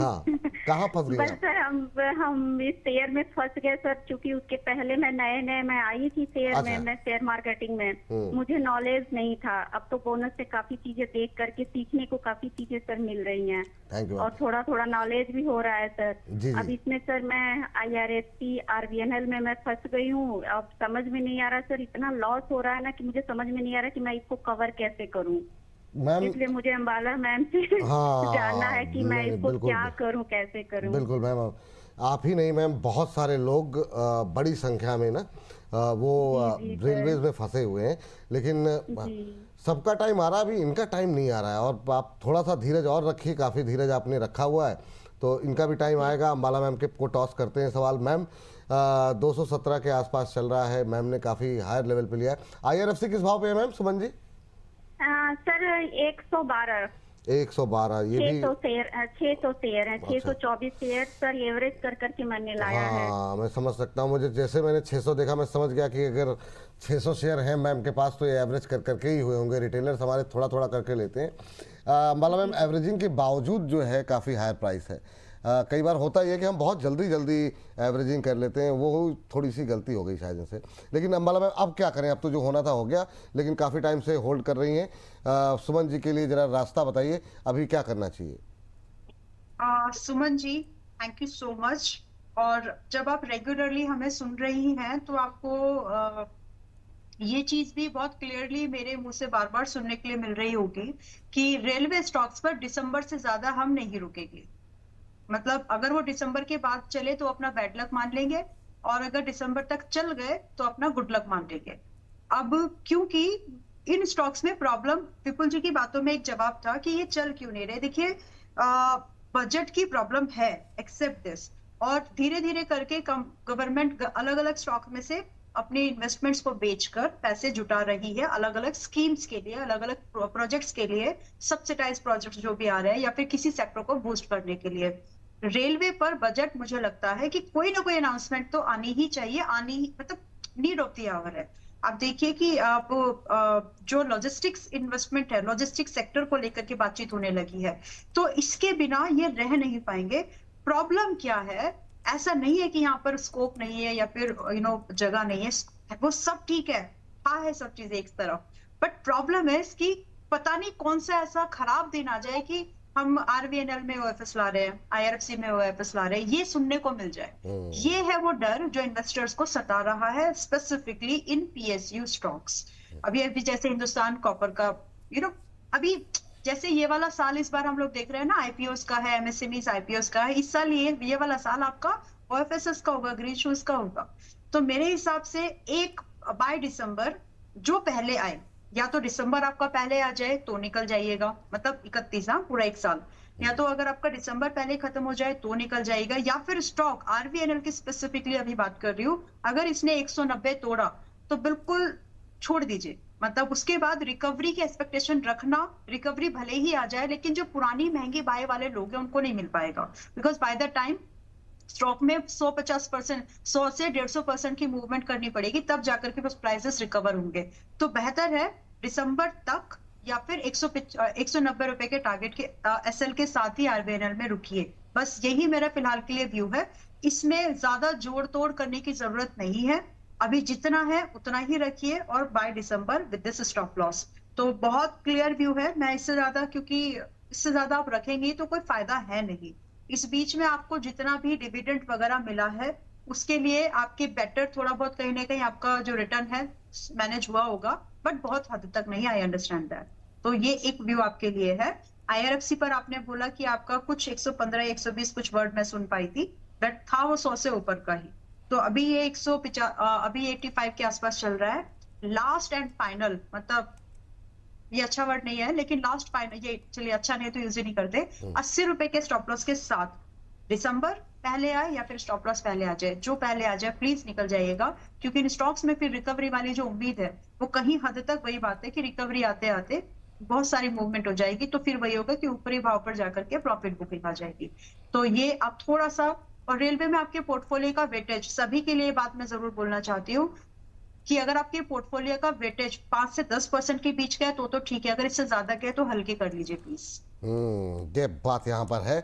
हाँ, कहाँ फंस गए बस आप? सर हम इस शेयर में फंस गए सर, क्योंकि उसके पहले मैं नए नए मैं आई थी शेयर में, अच्छा। मैं शेयर मार्केटिंग में, हम्म। मुझे नॉलेज नहीं था। अब तो बोनस से काफी चीजें देख करके सीखने को काफी चीजें सर मिल रही हैं, थैंक यू मैम। और थोड़ा थोड़ा नॉलेज भी हो रहा है सर। जी जी। अब इसमें सर मैं IRSP RVNL में मैं फंस गई हूँ। अब समझ में नहीं आ रहा सर, इतना लॉस हो रहा है ना कि मुझे समझ में नहीं आ रहा कि मैं इसको कवर कैसे करूँ। मैम, इसलिए मुझे अंबाला मैम से जानना हाँ, है कि मैं नहीं नहीं, इसको बिल्कुल क्या करूँ, कैसे करूँ। बिल्कुल मैम। आप ही नहीं मैम, बहुत सारे लोग बड़ी संख्या में ना वो जी जी सर। रेलवेज में फंसे हुए हैं। लेकिन जी सबका टाइम आ रहा है, अभी इनका टाइम नहीं आ रहा है। और आप थोड़ा सा धीरज और रखिए, काफ़ी धीरज आपने रखा हुआ है, तो इनका भी टाइम जी। आएगा। अंबाला मैम के को टॉस करते हैं सवाल। मैम 217 के आसपास चल रहा है, मैम ने काफ़ी हायर लेवल पे लिया है। IRFC किस भाव पे है मैम, सुमन जी? सर 112। 112, ये भी। 600 शेयर है, अच्छा। 624 शेयर सर, एवरेज कर करके मैंने लाया है। हाँ, मैं समझ सकता हूँ। मुझे जैसे मैंने 600 देखा, मैं समझ गया कि अगर 600 शेयर हैं मैम के पास, तो ये एवरेज कर करके ही हुए होंगे। रिटेलर्स हमारे थोड़ा थोड़ा करके लेते हैं। अंबाला मैम, जी जी। एवरेजिंग के बावजूद जो है काफ़ी हायर प्राइस है। कई बार होता ही है कि हम बहुत जल्दी जल्दी एवरेजिंग कर लेते हैं, वो थोड़ी सी गलती हो गई शायद इनसे। लेकिन अंबाला मैम, अब क्या करें? अब तो जो होना था हो गया, लेकिन काफ़ी टाइम से होल्ड कर रही हैं। सुमन जी के लिए ज़रा रास्ता बताइए, अभी क्या करना चाहिए? Suman ji, thank you so much. और जब आप रेगुलरली हमें सुन रही हैं तो आपको ये चीज भी बहुत क्लियरली मेरे मुंह से बार बार सुनने के लिए मिल रही होगी कि रेलवे स्टॉक्स पर दिसंबर से ज्यादा हम नहीं रुकेंगे। मतलब अगर वो दिसंबर के बाद चले तो अपना बैड लक मान लेंगे, और अगर दिसंबर तक चल गए तो अपना गुड लक मान लेंगे। अब क्योंकि इन स्टॉक्स में प्रॉब्लम, विपुल जी की बातों में एक जवाब था कि ये चल क्यों नहीं रहे। देखिए, बजट की प्रॉब्लम है, एक्सेप्ट दिस। और धीरे धीरे करके गवर्नमेंट अलग अलग स्टॉक में से अपने इन्वेस्टमेंट्स को बेचकर पैसे जुटा रही है, अलग अलग स्कीम्स के लिए, अलग अलग प्रोजेक्ट्स के लिए, सब्सिडाइज प्रोजेक्ट्स जो भी आ रहे हैं, या फिर किसी सेक्टर को बूस्ट करने के लिए। रेलवे पर बजट मुझे लगता है कि कोई ना कोई अनाउंसमेंट तो आनी ही चाहिए, मतलब नीड ऑफ द आवर है। आप देखिए कि आप जो लॉजिस्टिक्स इन्वेस्टमेंट है, लॉजिस्टिक्स सेक्टर को लेकर के बातचीत होने लगी है, तो इसके बिना ये रह नहीं पाएंगे। प्रॉब्लम क्या है? ऐसा नहीं है कि यहाँ पर स्कोप नहीं है या फिर जगह नहीं है, वो सब ठीक है। हाँ है सब चीजें एक तरफ, बट प्रॉब्लम है इसकी, पता नहीं कौन सा ऐसा खराब दिन आ जाए कि हम RVNL में OFS ला रहे हैं, IRFC में OFS ला रहे हैं, ये सुनने को मिल जाए। ये है वो डर जो इन्वेस्टर्स को सता रहा है, स्पेसिफिकली इन PSU स्टॉक्स। अभी अभी जैसे हिंदुस्तान कॉपर का, यू नो अभी जैसे ये वाला साल इस बार हम लोग देख रहे हैं ना, IPOs का है, MSMEs IPOs का है। इस साल ये वाला साल आपका OFSS का होगा, ग्रीन शूज का होगा। तो मेरे हिसाब से एक बाय दिसंबर जो पहले आए, या तो दिसंबर आपका पहले आ जाए तो निकल जाइएगा, मतलब 31, हाँ, पूरा एक साल। या तो अगर आपका दिसंबर पहले खत्म हो जाए तो निकल जाएगा, या फिर स्टॉक RVNL की स्पेसिफिकली अभी बात कर रही हूँ, अगर इसने 190 तोड़ा तो बिल्कुल छोड़ दीजिए। मतलब उसके बाद रिकवरी की एक्सपेक्टेशन रखना, रिकवरी भले ही आ जाए लेकिन जो पुरानी महंगी बाय वाले लोग हैं उनको नहीं मिल पाएगा, because by the time stock में 150%, 100 से 150% की मूवमेंट करनी पड़ेगी, तब जाकर के बस प्राइसेस रिकवर होंगे। तो बेहतर है दिसंबर तक, या फिर 190 रुपए के टारगेट के SL के साथ ही RVNL में रुकिए। बस यही मेरा फिलहाल के लिए व्यू है। इसमें ज्यादा जोड़ तोड़ करने की जरूरत नहीं है, अभी जितना है उतना ही रखिए, और by December with this stop loss. तो बहुत क्लियर व्यू है। मैं इससे ज्यादा, क्योंकि इससे ज्यादा आप रखेंगे तो कोई फायदा है नहीं। इस बीच में आपको जितना भी डिविडेंड वगैरह मिला है उसके लिए आपके बेटर थोड़ा बहुत कहीं ना कहीं आपका जो रिटर्न है मैनेज हुआ होगा, बट बहुत हद तक नहीं, आई अंडरस्टैंड दैट। तो ये एक व्यू आपके लिए है। IRFC पर आपने बोला कि आपका कुछ 115 120 कुछ वर्ड मैं सुन पाई थी, बट था वो 100 से ऊपर का ही। तो अभी ये 150, अभी 85 के आसपास चल रहा है। लास्ट एंड फाइनल, मतलब ये अच्छा वर्ड नहीं है लेकिन लास्ट फाइनल, ये चलिए अच्छा नहीं तो यूज ही नहीं करते, 80 रुपए के स्टॉप लॉस के साथ दिसंबर पहले आए या फिर स्टॉप लॉस पहले आ जाए, जो पहले आ जाए प्लीज निकल जाइएगा। क्योंकि इन स्टॉक्स में फिर रिकवरी वाली जो उम्मीद है वो कहीं हद तक वही बात है कि रिकवरी आते आते बहुत सारी मूवमेंट हो जाएगी, तो फिर वही होगा कि ऊपरी भाव पर जाकर के प्रॉफिट बुकिंग आ जाएगी। तो ये आप थोड़ा सा, और रेलवे में आपके पोर्टफोलियो का वेटेज, सभी के लिए बात मैं जरूर बोलना चाहती हूँ कि अगर आपके पोर्टफोलियो का वेटेज 5 से 10% के बीच का है तो ठीक है, अगर इससे ज्यादा का है तो हल्के कर लीजिए प्लीज। ये बात यहाँ पर है।